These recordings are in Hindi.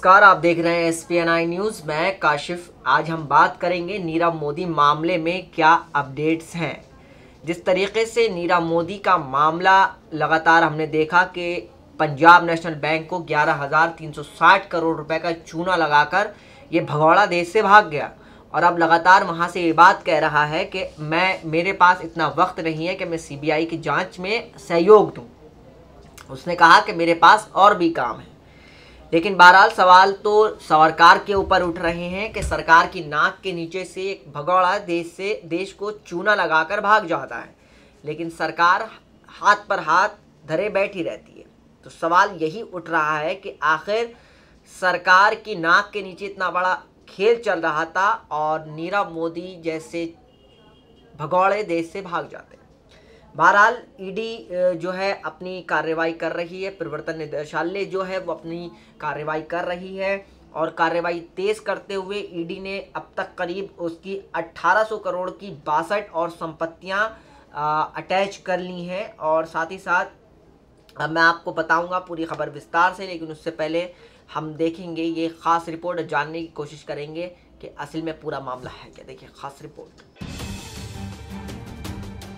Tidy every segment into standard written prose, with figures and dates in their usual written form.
नमस्कार, आप देख रहे हैं SPNI न्यूज़। मैं काशिफ। आज हम बात करेंगे नीरव मोदी मामले में क्या अपडेट्स हैं। जिस तरीके से नीरव मोदी का मामला लगातार हमने देखा कि पंजाब नेशनल बैंक को 11,360 करोड़ रुपए का चूना लगाकर ये भगौड़ा देश से भाग गया और अब लगातार वहाँ से ये बात कह रहा है कि मेरे पास इतना वक्त नहीं है कि मैं CBI की जांच में सहयोग दूँ। उसने कहा कि मेरे पास और भी काम है। लेकिन बहरहाल सवाल तो सरकार के ऊपर उठ रहे हैं कि सरकार की नाक के नीचे से एक भगौड़ा देश को चूना लगाकर भाग जाता है, लेकिन सरकार हाथ पर हाथ धरे बैठी रहती है। तो सवाल यही उठ रहा है कि आखिर सरकार की नाक के नीचे इतना बड़ा खेल चल रहा था और नीरव मोदी जैसे भगौड़े देश से भाग जाते हैं। बहरहाल ईडी जो है अपनी कार्रवाई कर रही है, प्रवर्तन निदेशालय जो है वो अपनी कार्रवाई कर रही है और कार्रवाई तेज करते हुए ईडी ने अब तक करीब उसकी 1800 करोड़ की 62 और संपत्तियां अटैच कर ली हैं। और साथ ही साथ अब मैं आपको बताऊंगा पूरी खबर विस्तार से, लेकिन उससे पहले हम देखेंगे ये ख़ास रिपोर्ट, जानने की कोशिश करेंगे कि असल में पूरा मामला है क्या। देखिए ख़ास रिपोर्ट।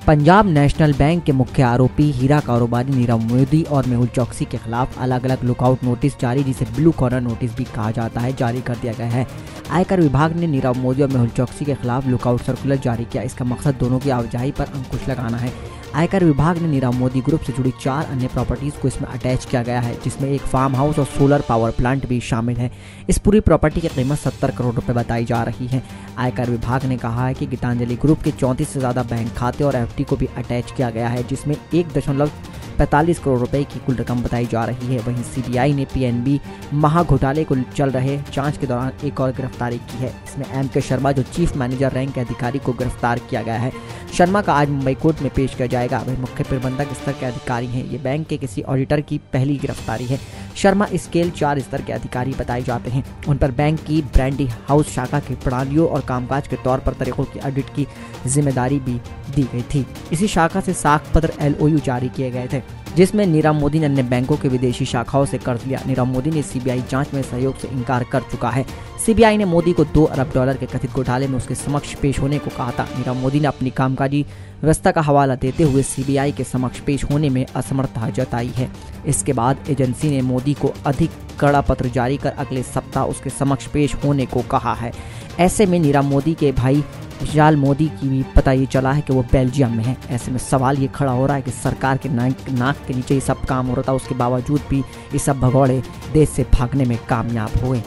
पंजाब नेशनल बैंक के मुख्य आरोपी हीरा कारोबारी नीरव मोदी और मेहुल चोकसी के खिलाफ अलग अलग लुकआउट नोटिस जारी, जिसे ब्लू कॉर्नर नोटिस भी कहा जाता है, जारी कर दिया गया है। आयकर विभाग ने नीरव मोदी और मेहुल चोकसी के खिलाफ लुकआउट सर्कुलर जारी किया। इसका मकसद दोनों की आवाजाही पर अंकुश लगाना है। आयकर विभाग ने नीरव मोदी ग्रुप से जुड़ी 4 अन्य प्रॉपर्टीज को इसमें अटैच किया गया है, जिसमें एक फार्म हाउस और सोलर पावर प्लांट भी शामिल है। इस पूरी प्रॉपर्टी की कीमत 70 करोड़ रुपए बताई जा रही है। आयकर विभाग ने कहा है कि गीतांजलि ग्रुप के 34 से ज़्यादा बैंक खाते और FD को भी अटैच किया गया है, जिसमें 1.45 करोड़ रुपए की कुल रकम बताई जा रही है। वहीं CBI ने PNB महाघोटाले को चल रहे जांच के दौरान एक और गिरफ्तारी की है। इसमें M.K. शर्मा जो चीफ मैनेजर रैंक के अधिकारी को गिरफ्तार किया गया है। शर्मा का आज मुंबई कोर्ट में पेश किया जाएगा। वह मुख्य प्रबंधक स्तर के अधिकारी हैं। ये बैंक के किसी ऑडिटर की पहली गिरफ्तारी है। शर्मा स्केल 4 स्तर के अधिकारी बताए जाते हैं। उन पर बैंक की ब्रांडी हाउस शाखा की प्रणालियों और कामकाज के तौर पर तरीकों की ऑडिट की जिम्मेदारी भी दी गई थी। इसी शाखा से साख पत्र LOU जारी किए गए थे, जिसमें नीरव मोदी ने अन्य बैंकों के विदेशी शाखाओं से कर्ज लिया। नीरव मोदी ने CBI जांच में सहयोग से इनकार कर चुका है। CBI ने मोदी को $2 अरब के कथित घोटाले में उसके समक्ष पेश होने को कहा था। नीरव मोदी ने अपनी कामकाजी व्यवस्था का हवाला देते हुए CBI के समक्ष पेश होने में असमर्थता जताई है। इसके बाद एजेंसी ने मोदी को अधिक कड़ा पत्र जारी कर अगले सप्ताह उसके समक्ष पेश होने को कहा है। ऐसे में नीरव मोदी के भाई विशाल मोदी की भी पता ये चला है कि वो बेल्जियम में है। ऐसे में सवाल ये खड़ा हो रहा है कि सरकार के नाक के नीचे ये सब काम हो रहा था, उसके बावजूद भी ये सब भगौड़े देश से भागने में कामयाब हुए।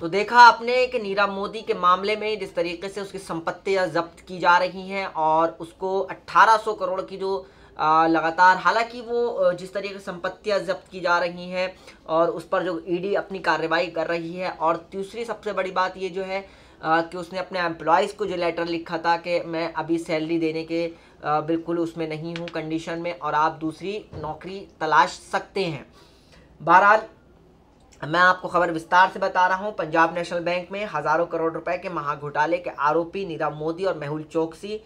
तो देखा आपने कि नीरव मोदी के मामले में जिस तरीके से उसकी संपत्तियां जब्त की जा रही हैं और उसको 1800 करोड़ की जो लगातार, हालांकि वो जिस तरीके से संपत्तियां जब्त की जा रही हैं और उस पर जो ईडी अपनी कार्रवाई कर रही है। और दूसरी सबसे बड़ी बात ये जो है कि उसने अपने एम्प्लॉयज़ को जो लेटर लिखा था कि मैं अभी सैलरी देने के बिल्कुल उसमें नहीं हूँ कंडीशन में और आप दूसरी नौकरी तलाश सकते हैं। बहरहाल मैं आपको खबर विस्तार से बता रहा हूं। पंजाब नेशनल बैंक में हज़ारों करोड़ रुपए के महाघोटाले के आरोपी नीरव मोदी और मेहुल चोकसी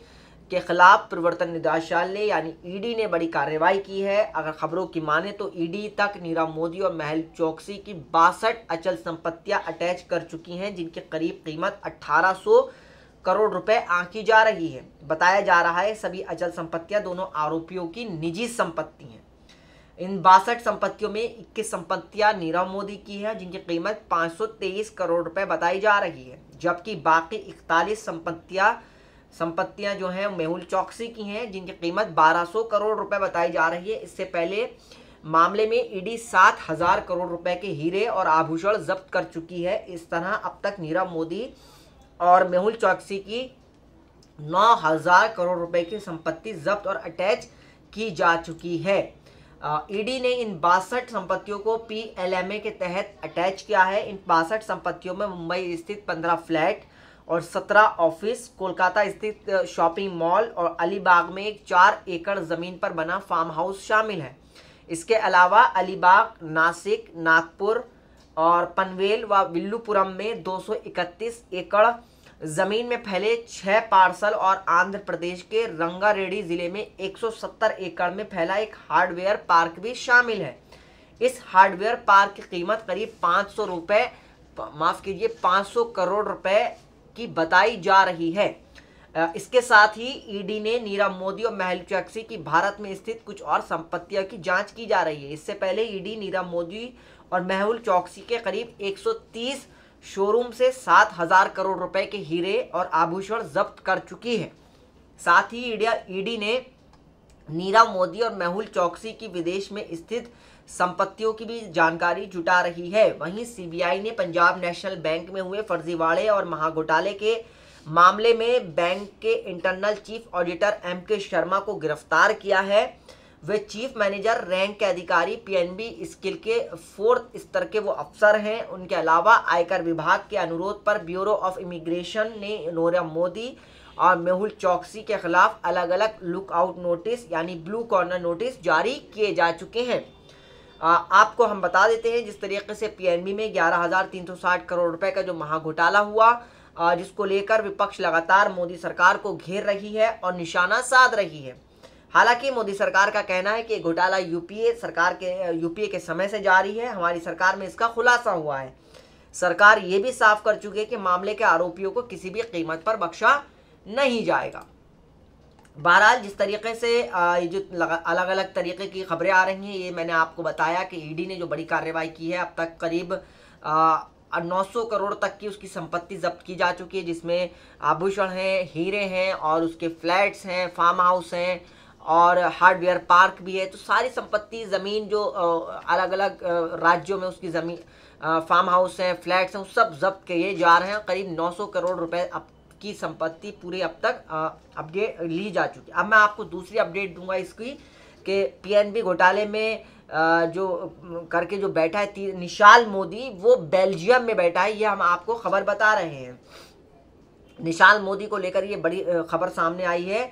के खिलाफ प्रवर्तन निदेशालय यानी ईडी ने बड़ी कार्रवाई की है। अगर खबरों की माने तो ईडी तक नीरव मोदी और मेहुल चोकसी की 62 अचल संपत्तियां अटैच कर चुकी हैं, जिनकी करीब कीमत 1800 करोड़ रुपए आंकी जा रही है। बताया जा रहा है सभी अचल संपत्तियां दोनों आरोपियों की निजी संपत्ति हैं। इन 62 संपत्तियों में 21 संपत्तियां नीरव मोदी की है, जिनकी कीमत 523 करोड़ रुपए बताई जा रही है, जबकि बाकी 41 संपत्तियां जो हैं मेहुल चोकसी की हैं, जिनकी कीमत 1200 करोड़ रुपए बताई जा रही है। इससे पहले मामले में ईडी 7000 करोड़ रुपए के हीरे और आभूषण जब्त कर चुकी है। इस तरह अब तक नीरव मोदी और मेहुल चोकसी की 9000 करोड़ रुपए की संपत्ति जब्त और अटैच की जा चुकी है। ईडी ने इन 62 संपत्तियों को PLMA के तहत अटैच किया है। इन 62 संपत्तियों में मुंबई स्थित 15 फ्लैट और 17 ऑफिस, कोलकाता स्थित शॉपिंग मॉल और अलीबाग में एक 4 एकड़ ज़मीन पर बना फार्म हाउस शामिल है। इसके अलावा अलीबाग, नासिक, नागपुर और पनवेल व विल्लुपुरम में 231 एकड़ ज़मीन में फैले 6 पार्सल और आंध्र प्रदेश के रंगारेड्डी ज़िले में 170 एकड़ में फैला एक हार्डवेयर पार्क भी शामिल है। इस हार्डवेयर पार्क की कीमत करीब 500 करोड़ रुपए की बताई जा रही है। इसके साथ ही ईडी ने नीरव मोदी और मेहुल चोकसी की भारत में स्थित कुछ और संपत्तियों की जांच की जा रही है। इससे पहले ईडी नीरव मोदी और मेहुल चोकसी के करीब 130 शोरूम से 7,000 करोड़ रुपए के हीरे और आभूषण जब्त कर चुकी है। साथ ही ईडी ने नीरव मोदी और मेहुल चोकसी की विदेश में स्थित संपत्तियों की भी जानकारी जुटा रही है। वहीं सीबीआई ने पंजाब नेशनल बैंक में हुए फर्जीवाड़े और महाघोटाले के मामले में बैंक के internal chief auditor MK. Sharma को गिरफ्तार किया है। वे चीफ मैनेजर रैंक के अधिकारी पीएनबी स्किल के 4th स्तर के वो अफसर हैं। उनके अलावा आयकर विभाग के अनुरोध पर ब्यूरो ऑफ इमिग्रेशन ने नीरव मोदी और मेहुल चोकसी के खिलाफ अलग अलग लुकआउट नोटिस यानी ब्लू कॉर्नर नोटिस जारी किए जा चुके हैं। आपको हम बता देते हैं जिस तरीके से पीएनबी में 11,360 करोड़ रुपए का जो महाघोटाला हुआ, जिसको लेकर विपक्ष लगातार मोदी सरकार को घेर रही है और निशाना साध रही है। हालांकि मोदी सरकार का कहना है कि घोटाला यूपीए के समय से जारी है। हमारी सरकार में इसका खुलासा हुआ है। सरकार ये भी साफ कर चुकी है कि मामले के आरोपियों को किसी भी कीमत पर बख्शा नहीं जाएगा। बहरहाल जिस तरीके से ये जो अलग अलग तरीके की खबरें आ रही हैं, ये मैंने आपको बताया कि ईडी ने जो बड़ी कार्रवाई की है, अब तक करीब 900 करोड़ तक की उसकी संपत्ति जब्त की जा चुकी है, जिसमें आभूषण हैं, हीरे हैं और उसके फ्लैट्स हैं, फार्म हाउस हैं और हार्डवेयर पार्क भी है। तो सारी संपत्ति, ज़मीन जो अलग अलग राज्यों में उसकी ज़मीन, फार्म हाउस हैं, फ्लैट्स हैं, सब जब्त किए जा रहे हैं। करीब 900 करोड़ रुपए अब की संपत्ति पूरी अब तक अपडेट ली जा चुकी है। अब मैं आपको दूसरी अपडेट दूंगा इसकी कि पीएनबी घोटाले में जो करके जो बैठा है निशाल मोदी, वो बेल्जियम में बैठा है। ये हम आपको खबर बता रहे हैं। निशाल मोदी को लेकर ये बड़ी खबर सामने आई है।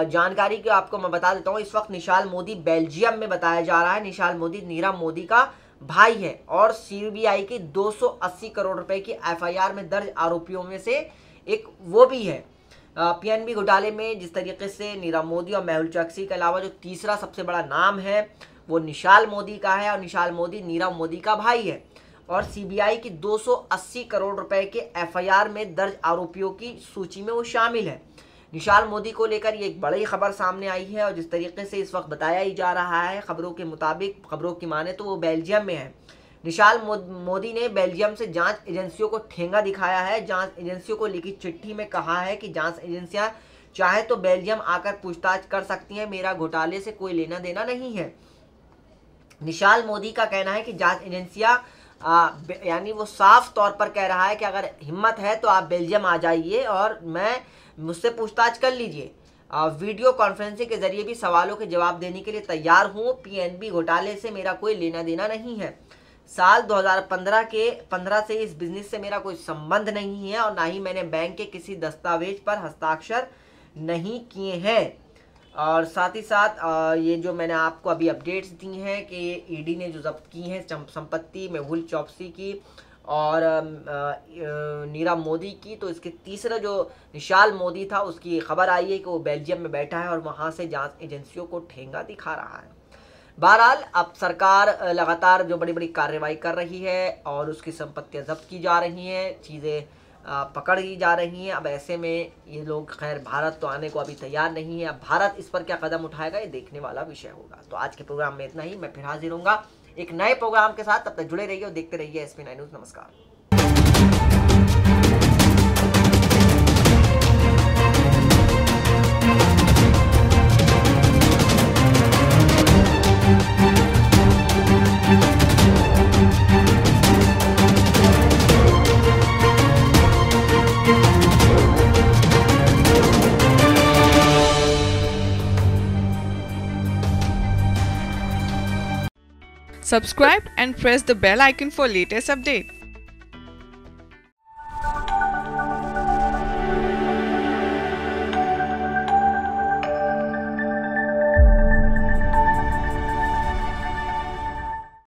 जानकारी की आपको मैं बता देता हूँ। इस वक्त निशाल मोदी बेल्जियम में बताया जा रहा है। निशाल मोदी नीरव मोदी का भाई है और सीबीआई की 280 करोड़ रुपए की एफआईआर में दर्ज आरोपियों में से एक वो भी है। पीएनबी घोटाले में जिस तरीके से नीरव मोदी और मेहुल चोकसी के अलावा जो तीसरा सबसे बड़ा नाम है वो निशाल मोदी का है और निशाल मोदी नीरव मोदी का भाई है और सीबीआई की 280 करोड़ रुपए के एफआईआर में दर्ज आरोपियों की सूची में वो शामिल है। निशाल मोदी को लेकर ये एक बड़ी खबर सामने आई है और जिस तरीके से इस वक्त बताया ही जा रहा है, खबरों के मुताबिक, खबरों की माने तो वो बेल्जियम में है। निशाल मोदी ने बेल्जियम से जांच एजेंसियों को ठेंगा दिखाया है। जांच एजेंसियों को लिखी चिट्ठी में कहा है कि जांच एजेंसियां चाहे तो बेल्जियम आकर पूछताछ कर सकती हैं, मेरा घोटाले से कोई लेना देना नहीं है। निशाल मोदी का कहना है कि जांच एजेंसियां यानी वो साफ तौर पर कह रहा है कि अगर हिम्मत है तो आप बेल्जियम आ जाइए और मुझसे पूछताछ कर लीजिए। वीडियो कॉन्फ्रेंसिंग के जरिए भी सवालों के जवाब देने के लिए तैयार हूँ। पीएनबी घोटाले से मेरा कोई लेना देना नहीं है। साल 2015 से इस बिजनेस से मेरा कोई संबंध नहीं है और ना ही मैंने बैंक के किसी दस्तावेज पर हस्ताक्षर नहीं किए हैं। और साथ ही साथ ये जो मैंने आपको अभी अपडेट्स दी हैं कि ईडी ने जो जब्त की है संपत्ति मेहुल चोकसी की और नीरव मोदी की, तो इसके तीसरा जो निशाल मोदी था उसकी खबर आई है कि वो बेल्जियम में बैठा है और वहाँ से जांच एजेंसियों को ठेंगा दिखा रहा है। बहरहाल अब सरकार लगातार जो बड़ी बड़ी कार्रवाई कर रही है और उसकी संपत्तियां जब्त की जा रही हैं, चीज़ें पकड़ ली जा रही हैं। अब ऐसे में ये लोग खैर भारत तो आने को अभी तैयार नहीं है। अब भारत इस पर क्या कदम उठाएगा ये देखने वाला विषय होगा। तो आज के प्रोग्राम में इतना ही। मैं फिर हाजिर होऊंगा एक नए प्रोग्राम के साथ। तब तक जुड़े रहिए और देखते रहिए SP9 न्यूज़। नमस्कार। Subscribe and press the bell icon for latest updates.